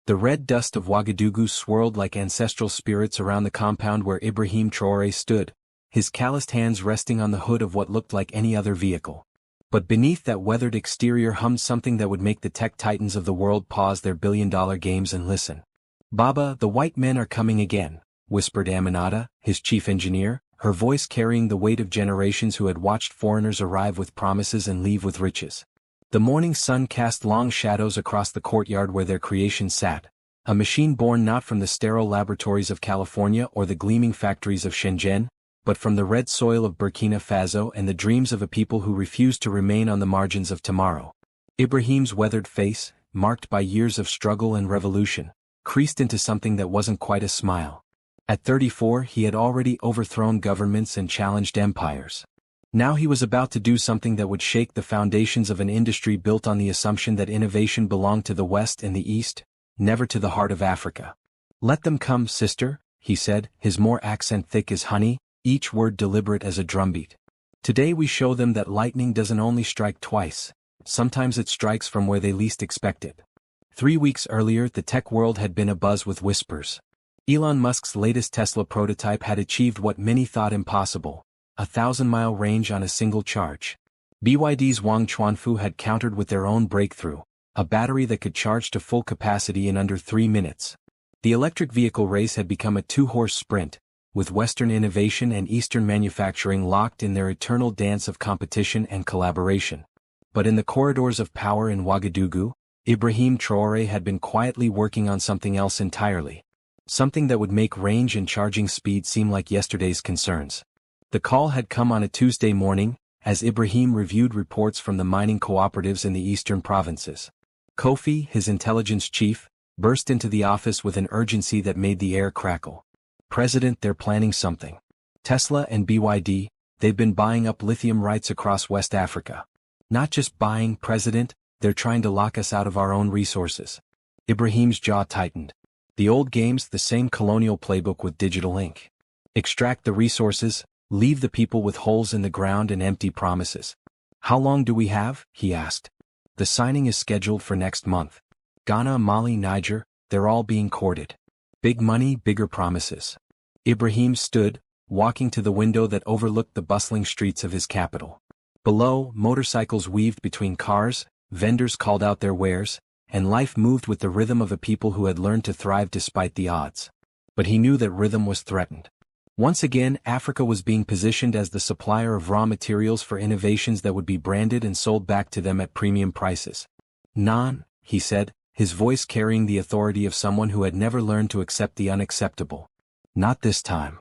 The red dust of Ouagadougou swirled like ancestral spirits around the compound where Ibrahim Traoré stood, his calloused hands resting on the hood of what looked like any other vehicle. But beneath that weathered exterior hummed something that would make the tech titans of the world pause their billion-dollar games and listen. "Baba, the white men are coming again," whispered Aminata, his chief engineer, her voice carrying the weight of generations who had watched foreigners arrive with promises and leave with riches. The morning sun cast long shadows across the courtyard where their creation sat, a machine born not from the sterile laboratories of California or the gleaming factories of Shenzhen, but from the red soil of Burkina Faso and the dreams of a people who refused to remain on the margins of tomorrow. Ibrahim's weathered face, marked by years of struggle and revolution, creased into something that wasn't quite a smile. At 34, he had already overthrown governments and challenged empires. Now he was about to do something that would shake the foundations of an industry built on the assumption that innovation belonged to the West and the East, never to the heart of Africa. "Let them come, sister," he said, his more accent thick as honey, each word deliberate as a drumbeat. "Today we show them that lightning doesn't only strike twice, sometimes it strikes from where they least expect it." 3 weeks earlier, the tech world had been abuzz with whispers. Elon Musk's latest Tesla prototype had achieved what many thought impossible, a 1,000-mile range on a single charge. BYD's Wang Chuanfu had countered with their own breakthrough, a battery that could charge to full capacity in under 3 minutes. The electric vehicle race had become a 2-horse sprint, with Western innovation and Eastern manufacturing locked in their eternal dance of competition and collaboration. But in the corridors of power in Ouagadougou, Ibrahim Traoré had been quietly working on something else entirely. Something that would make range and charging speed seem like yesterday's concerns. The call had come on a Tuesday morning, as Ibrahim reviewed reports from the mining cooperatives in the eastern provinces. Kofi, his intelligence chief, burst into the office with an urgency that made the air crackle. "President, they're planning something. Tesla and BYD, they've been buying up lithium rights across West Africa. Not just buying, President, they're trying to lock us out of our own resources." Ibrahim's jaw tightened. The old game's the same colonial playbook with digital ink. Extract the resources, leave the people with holes in the ground and empty promises. "How long do we have?" he asked. "The signing is scheduled for next month. Ghana, Mali, Niger, they're all being courted. Big money, bigger promises." Ibrahim stood, walking to the window that overlooked the bustling streets of his capital. Below, motorcycles weaved between cars, vendors called out their wares, and life moved with the rhythm of a people who had learned to thrive despite the odds. But he knew that rhythm was threatened. Once again, Africa was being positioned as the supplier of raw materials for innovations that would be branded and sold back to them at premium prices. "Non," he said, his voice carrying the authority of someone who had never learned to accept the unacceptable. "Not this time."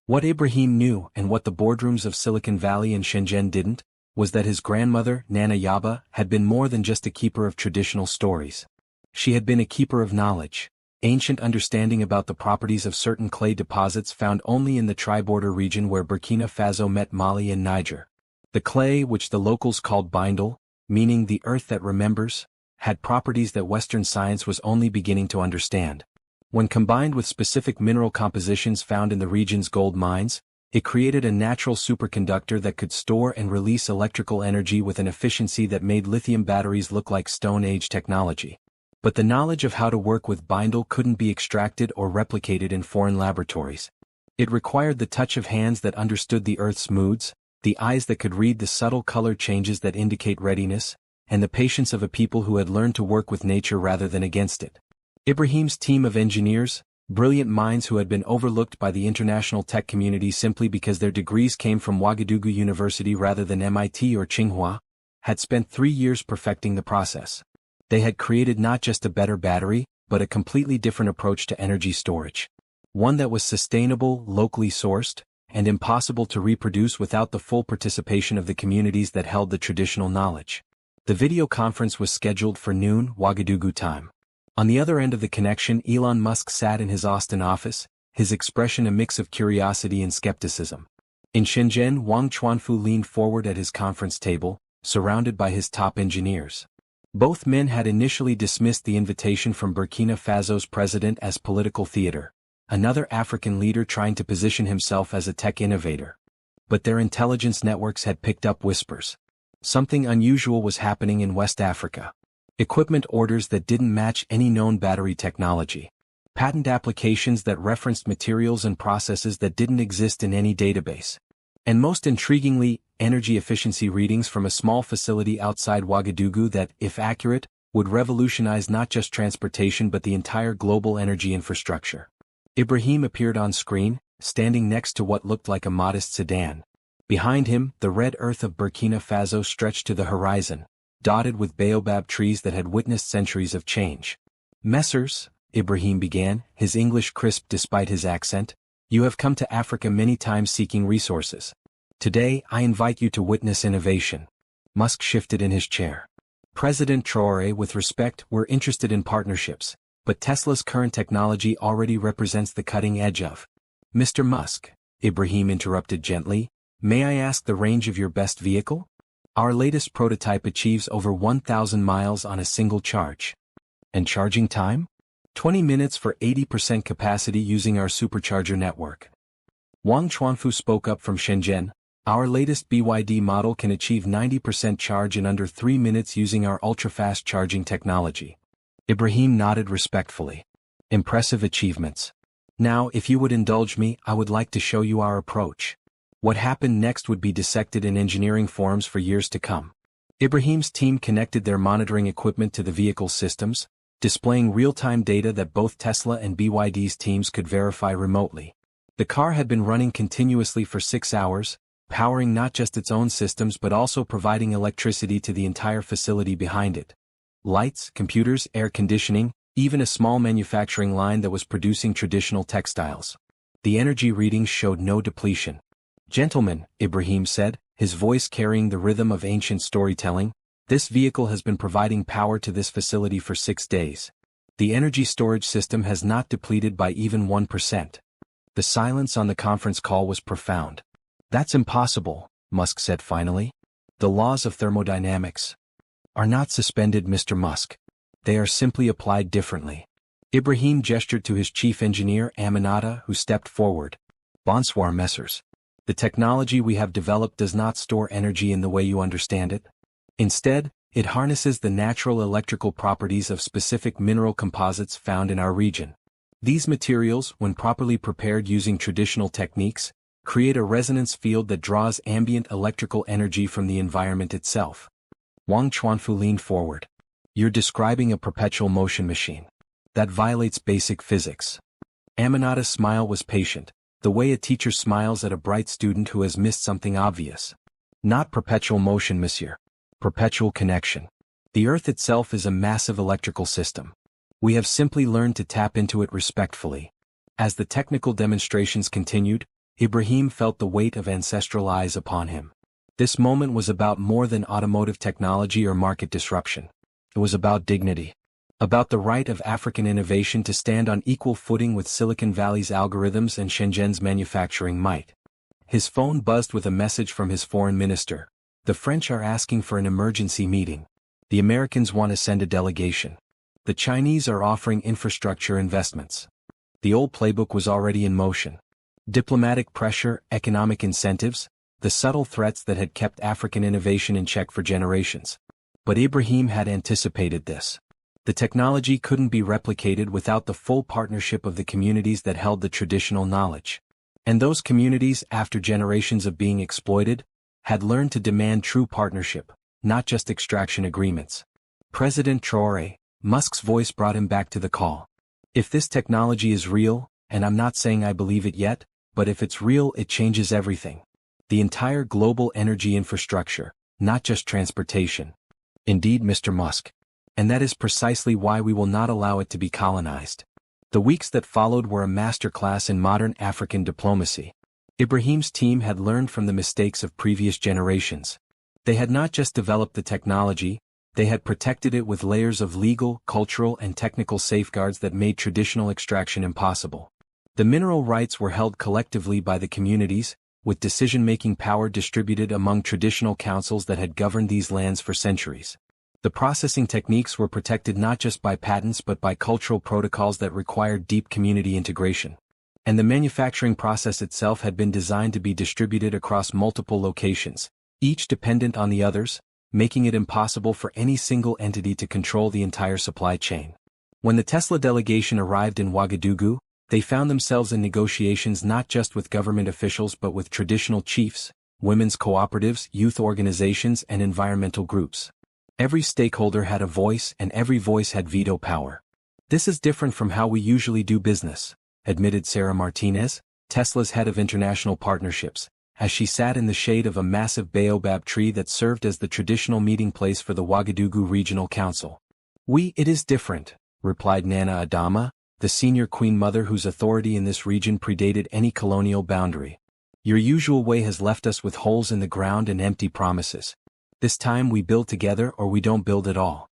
What Ibrahim knew, and what the boardrooms of Silicon Valley and Shenzhen didn't, was that his grandmother, Nana Yaba, had been more than just a keeper of traditional stories. She had been a keeper of knowledge, ancient understanding about the properties of certain clay deposits found only in the tri-border region where Burkina Faso met Mali and Niger. The clay, which the locals called bindle, meaning the earth that remembers, had properties that Western science was only beginning to understand. When combined with specific mineral compositions found in the region's gold mines, it created a natural superconductor that could store and release electrical energy with an efficiency that made lithium batteries look like Stone Age technology. But the knowledge of how to work with bindle couldn't be extracted or replicated in foreign laboratories. It required the touch of hands that understood the Earth's moods, the eyes that could read the subtle color changes that indicate readiness, and the patience of a people who had learned to work with nature rather than against it. Ibrahim's team of engineers, brilliant minds who had been overlooked by the international tech community simply because their degrees came from Ouagadougou University rather than MIT or Tsinghua, had spent 3 years perfecting the process. They had created not just a better battery, but a completely different approach to energy storage. One that was sustainable, locally sourced, and impossible to reproduce without the full participation of the communities that held the traditional knowledge. The video conference was scheduled for noon, Ouagadougou time. On the other end of the connection, Elon Musk sat in his Austin office, his expression a mix of curiosity and skepticism. In Shenzhen, Wang Chuanfu leaned forward at his conference table, surrounded by his top engineers. Both men had initially dismissed the invitation from Burkina Faso's president as political theater, another African leader trying to position himself as a tech innovator. But their intelligence networks had picked up whispers. Something unusual was happening in West Africa. Equipment orders that didn't match any known battery technology. Patent applications that referenced materials and processes that didn't exist in any database. And most intriguingly, energy efficiency readings from a small facility outside Ouagadougou that, if accurate, would revolutionize not just transportation but the entire global energy infrastructure. Ibrahim appeared on screen, standing next to what looked like a modest sedan. Behind him, the red earth of Burkina Faso stretched to the horizon, dotted with baobab trees that had witnessed centuries of change. "Messrs," Ibrahim began, his English crisp despite his accent, "you have come to Africa many times seeking resources. Today, I invite you to witness innovation." Musk shifted in his chair. "President Traoré, with respect, we're interested in partnerships, but Tesla's current technology already represents the cutting edge of—" "Mr. Musk," Ibrahim interrupted gently, "may I ask the range of your best vehicle? Our latest prototype achieves over 1,000 miles on a single charge. And charging time? 20 minutes for 80% capacity using our supercharger network." Wang Chuanfu spoke up from Shenzhen. "Our latest BYD model can achieve 90% charge in under 3 minutes using our ultra-fast charging technology." Ibrahim nodded respectfully. "Impressive achievements. Now, if you would indulge me, I would like to show you our approach." What happened next would be dissected in engineering forums for years to come. Ibrahim's team connected their monitoring equipment to the vehicle's systems, displaying real-time data that both Tesla and BYD's teams could verify remotely. The car had been running continuously for 6 hours, powering not just its own systems but also providing electricity to the entire facility behind it. Lights, computers, air conditioning, even a small manufacturing line that was producing traditional textiles. The energy readings showed no depletion. "Gentlemen," Ibrahim said, his voice carrying the rhythm of ancient storytelling, "this vehicle has been providing power to this facility for 6 days. The energy storage system has not depleted by even 1%. The silence on the conference call was profound. "That's impossible," Musk said finally. "The laws of thermodynamics are not suspended, Mr. Musk. They are simply applied differently." Ibrahim gestured to his chief engineer Aminata, who stepped forward. "Bonsoir, messieurs. The technology we have developed does not store energy in the way you understand it. Instead, it harnesses the natural electrical properties of specific mineral composites found in our region. These materials, when properly prepared using traditional techniques, create a resonance field that draws ambient electrical energy from the environment itself." Wang Chuanfu leaned forward. "You're describing a perpetual motion machine. That violates basic physics." Aminata's smile was patient, the way a teacher smiles at a bright student who has missed something obvious. "Not perpetual motion, monsieur. Perpetual connection. The Earth itself is a massive electrical system. We have simply learned to tap into it respectfully." As the technical demonstrations continued, Ibrahim felt the weight of ancestral eyes upon him. This moment was about more than automotive technology or market disruption. It was about dignity. About the right of African innovation to stand on equal footing with Silicon Valley's algorithms and Shenzhen's manufacturing might. His phone buzzed with a message from his foreign minister. "The French are asking for an emergency meeting. The Americans want to send a delegation. The Chinese are offering infrastructure investments." The old playbook was already in motion. Diplomatic pressure, economic incentives, the subtle threats that had kept African innovation in check for generations. But Ibrahim had anticipated this. The technology couldn't be replicated without the full partnership of the communities that held the traditional knowledge. And those communities, after generations of being exploited, had learned to demand true partnership, not just extraction agreements. "President Traoré," Musk's voice brought him back to the call. "If this technology is real, and I'm not saying I believe it yet, but if it's real, it changes everything. The entire global energy infrastructure, not just transportation." "Indeed, Mr. Musk. And that is precisely why we will not allow it to be colonized." The weeks that followed were a masterclass in modern African diplomacy. Ibrahim's team had learned from the mistakes of previous generations. They had not just developed the technology, they had protected it with layers of legal, cultural, and technical safeguards that made traditional extraction impossible. The mineral rights were held collectively by the communities, with decision-making power distributed among traditional councils that had governed these lands for centuries. The processing techniques were protected not just by patents but by cultural protocols that required deep community integration. And the manufacturing process itself had been designed to be distributed across multiple locations, each dependent on the others, making it impossible for any single entity to control the entire supply chain. When the Tesla delegation arrived in Ouagadougou, they found themselves in negotiations not just with government officials but with traditional chiefs, women's cooperatives, youth organizations, and environmental groups. Every stakeholder had a voice, and every voice had veto power. "This is different from how we usually do business," admitted Sarah Martinez, Tesla's head of international partnerships, as she sat in the shade of a massive baobab tree that served as the traditional meeting place for the Ouagadougou Regional Council. It is different," replied Nana Adama, the senior queen mother whose authority in this region predated any colonial boundary. "Your usual way has left us with holes in the ground and empty promises. This time we build together or we don't build at all."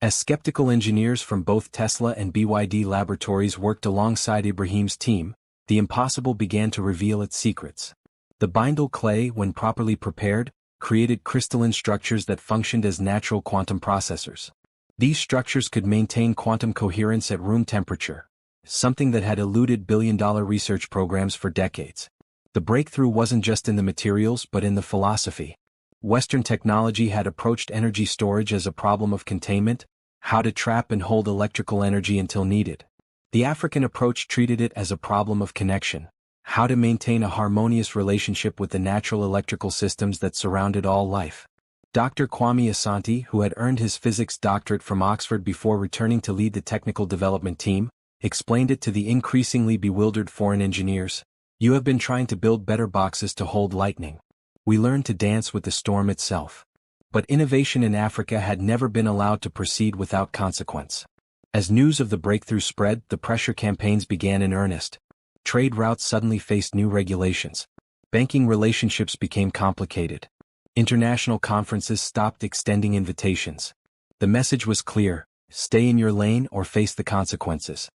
As skeptical engineers from both Tesla and BYD laboratories worked alongside Ibrahim's team, the impossible began to reveal its secrets. The bindle clay, when properly prepared, created crystalline structures that functioned as natural quantum processors. These structures could maintain quantum coherence at room temperature, something that had eluded billion-dollar research programs for decades. The breakthrough wasn't just in the materials but in the philosophy. Western technology had approached energy storage as a problem of containment, how to trap and hold electrical energy until needed. The African approach treated it as a problem of connection, how to maintain a harmonious relationship with the natural electrical systems that surrounded all life. Dr. Kwame Asante, who had earned his physics doctorate from Oxford before returning to lead the technical development team, explained it to the increasingly bewildered foreign engineers. "You have been trying to build better boxes to hold lightning. We learned to dance with the storm itself." But innovation in Africa had never been allowed to proceed without consequence. As news of the breakthrough spread, the pressure campaigns began in earnest. Trade routes suddenly faced new regulations. Banking relationships became complicated. International conferences stopped extending invitations. The message was clear: stay in your lane or face the consequences.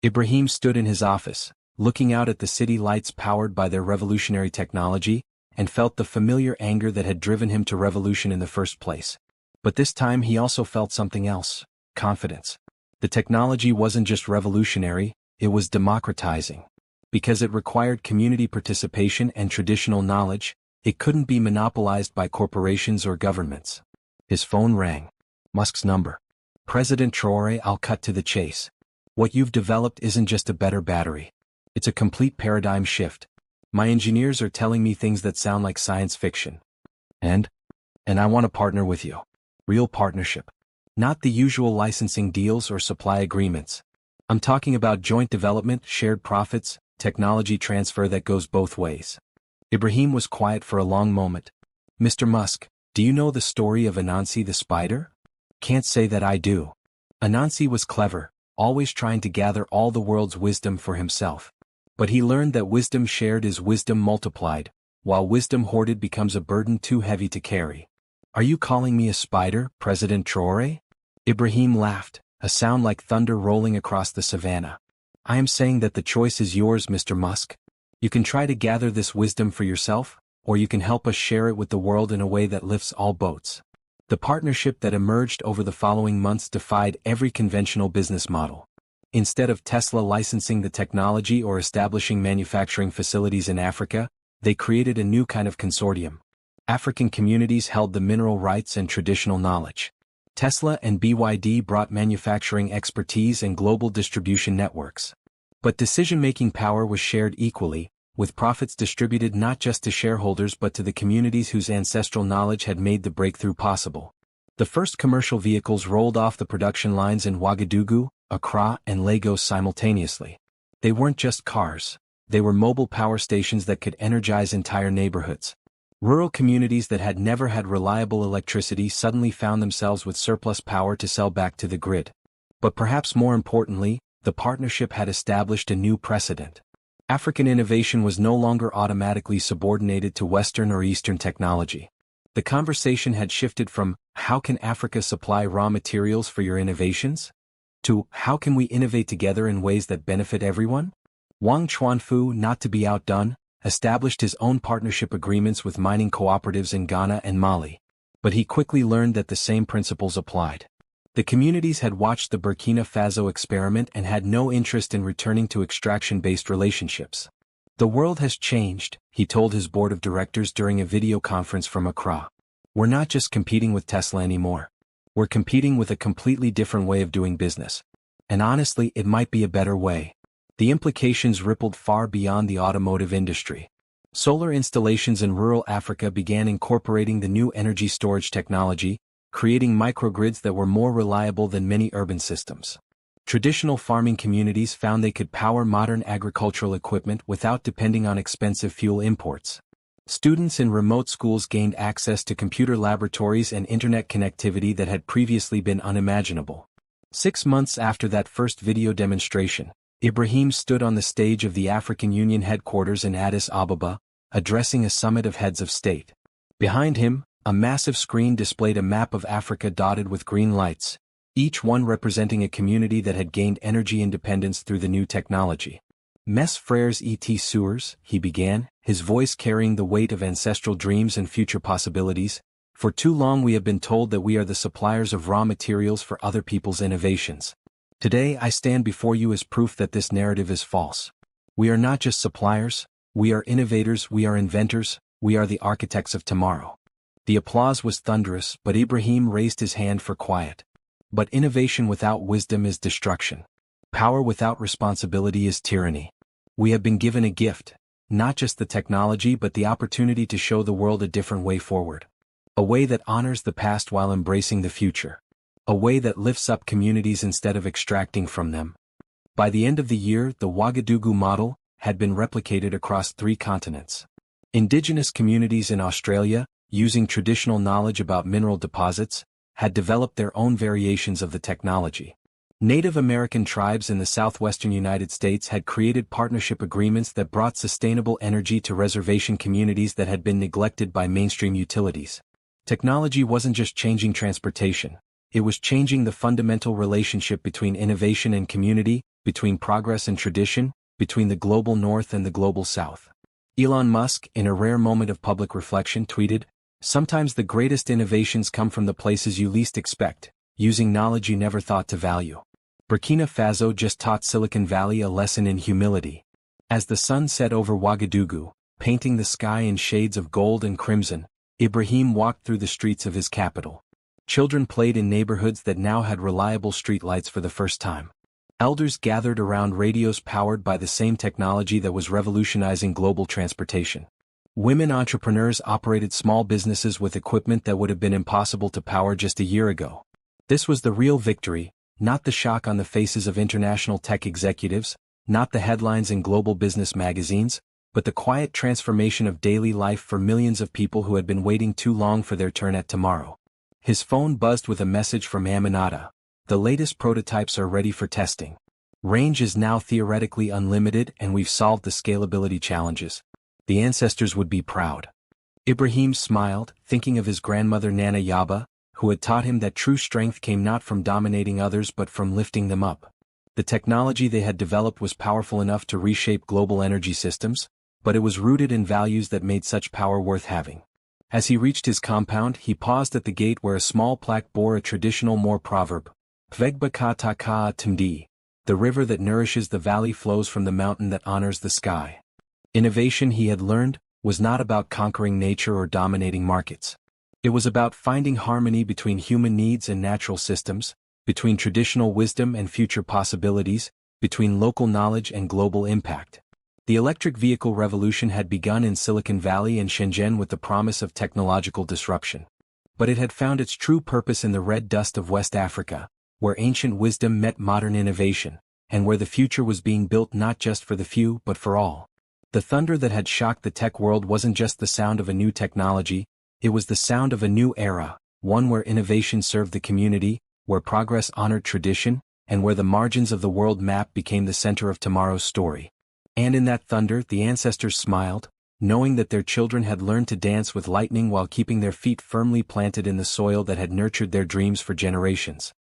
Ibrahim stood in his office, looking out at the city lights powered by their revolutionary technology, and felt the familiar anger that had driven him to revolution in the first place. But this time he also felt something else: confidence. The technology wasn't just revolutionary, it was democratizing. Because it required community participation and traditional knowledge, it couldn't be monopolized by corporations or governments. His phone rang. Musk's number. "President Traoré, I'll cut to the chase. What you've developed isn't just a better battery. It's a complete paradigm shift. My engineers are telling me things that sound like science fiction. And I want to partner with you. Real partnership. Not the usual licensing deals or supply agreements. I'm talking about joint development, shared profits, technology transfer that goes both ways." Ibrahim was quiet for a long moment. "Mr. Musk, do you know the story of Anansi the spider?" "Can't say that I do." Anansi was clever, always trying to gather all the world's wisdom for himself. But he learned that wisdom shared is wisdom multiplied, while wisdom hoarded becomes a burden too heavy to carry. "Are you calling me a spider, President Traoré?" Ibrahim laughed, a sound like thunder rolling across the savannah. "I am saying that the choice is yours, Mr. Musk. You can try to gather this wisdom for yourself, or you can help us share it with the world in a way that lifts all boats." The partnership that emerged over the following months defied every conventional business model. Instead of Tesla licensing the technology or establishing manufacturing facilities in Africa, they created a new kind of consortium. African communities held the mineral rights and traditional knowledge. Tesla and BYD brought manufacturing expertise and global distribution networks. But decision-making power was shared equally, with profits distributed not just to shareholders but to the communities whose ancestral knowledge had made the breakthrough possible. The first commercial vehicles rolled off the production lines in Ouagadougou, Accra, and Lagos simultaneously. They weren't just cars. They were mobile power stations that could energize entire neighborhoods. Rural communities that had never had reliable electricity suddenly found themselves with surplus power to sell back to the grid. But perhaps more importantly, the partnership had established a new precedent. African innovation was no longer automatically subordinated to Western or Eastern technology. The conversation had shifted from, "How can Africa supply raw materials for your innovations?" to, "How can we innovate together in ways that benefit everyone?" Wang Chuanfu, not to be outdone, established his own partnership agreements with mining cooperatives in Ghana and Mali. But he quickly learned that the same principles applied. The communities had watched the Burkina Faso experiment and had no interest in returning to extraction-based relationships. "The world has changed," he told his board of directors during a video conference from Accra. We're not just competing with Tesla anymore. We're competing with a completely different way of doing business. And honestly, it might be a better way. The implications rippled far beyond the automotive industry. Solar installations in rural Africa began incorporating the new energy storage technology, creating microgrids that were more reliable than many urban systems. Traditional farming communities found they could power modern agricultural equipment without depending on expensive fuel imports. Students in remote schools gained access to computer laboratories and internet connectivity that had previously been unimaginable. 6 months after that first video demonstration, Ibrahim stood on the stage of the African Union headquarters in Addis Ababa, addressing a summit of heads of state. Behind him, a massive screen displayed a map of Africa dotted with green lights, each one representing a community that had gained energy independence through the new technology. Mes frères et sœurs, he began, his voice carrying the weight of ancestral dreams and future possibilities. For too long we have been told that we are the suppliers of raw materials for other people's innovations. Today I stand before you as proof that this narrative is false. We are not just suppliers, we are innovators, we are inventors, we are the architects of tomorrow. The applause was thunderous, but Ibrahim raised his hand for quiet. But innovation without wisdom is destruction. Power without responsibility is tyranny. We have been given a gift, not just the technology but the opportunity to show the world a different way forward. A way that honors the past while embracing the future. A way that lifts up communities instead of extracting from them. By the end of the year, the Ouagadougou model had been replicated across 3 continents. Indigenous communities in Australia, using traditional knowledge about mineral deposits, had developed their own variations of the technology. Native American tribes in the southwestern United States had created partnership agreements that brought sustainable energy to reservation communities that had been neglected by mainstream utilities. Technology wasn't just changing transportation, it was changing the fundamental relationship between innovation and community, between progress and tradition, between the global north and the global south. Elon Musk, in a rare moment of public reflection, tweeted, "Sometimes the greatest innovations come from the places you least expect, using knowledge you never thought to value." Burkina Faso just taught Silicon Valley a lesson in humility. As the sun set over Ouagadougou, painting the sky in shades of gold and crimson, Ibrahim walked through the streets of his capital. Children played in neighborhoods that now had reliable streetlights for the first time. Elders gathered around radios powered by the same technology that was revolutionizing global transportation. Women entrepreneurs operated small businesses with equipment that would have been impossible to power just a year ago. This was the real victory, not the shock on the faces of international tech executives, not the headlines in global business magazines, but the quiet transformation of daily life for millions of people who had been waiting too long for their turn at tomorrow. His phone buzzed with a message from Aminata. The latest prototypes are ready for testing. Range is now theoretically unlimited and we've solved the scalability challenges. The ancestors would be proud. Ibrahim smiled, thinking of his grandmother Nana Yaba, who had taught him that true strength came not from dominating others but from lifting them up. The technology they had developed was powerful enough to reshape global energy systems, but it was rooted in values that made such power worth having. As he reached his compound, he paused at the gate where a small plaque bore a traditional Moor proverb. Vegba ka ta ka timdi. The river that nourishes the valley flows from the mountain that honors the sky. Innovation, he had learned, was not about conquering nature or dominating markets. It was about finding harmony between human needs and natural systems, between traditional wisdom and future possibilities, between local knowledge and global impact. The electric vehicle revolution had begun in Silicon Valley and Shenzhen with the promise of technological disruption. But it had found its true purpose in the red dust of West Africa, where ancient wisdom met modern innovation, and where the future was being built not just for the few but for all. The thunder that had shocked the tech world wasn't just the sound of a new technology, it was the sound of a new era, one where innovation served the community, where progress honored tradition, and where the margins of the world map became the center of tomorrow's story. And in that thunder, the ancestors smiled, knowing that their children had learned to dance with lightning while keeping their feet firmly planted in the soil that had nurtured their dreams for generations.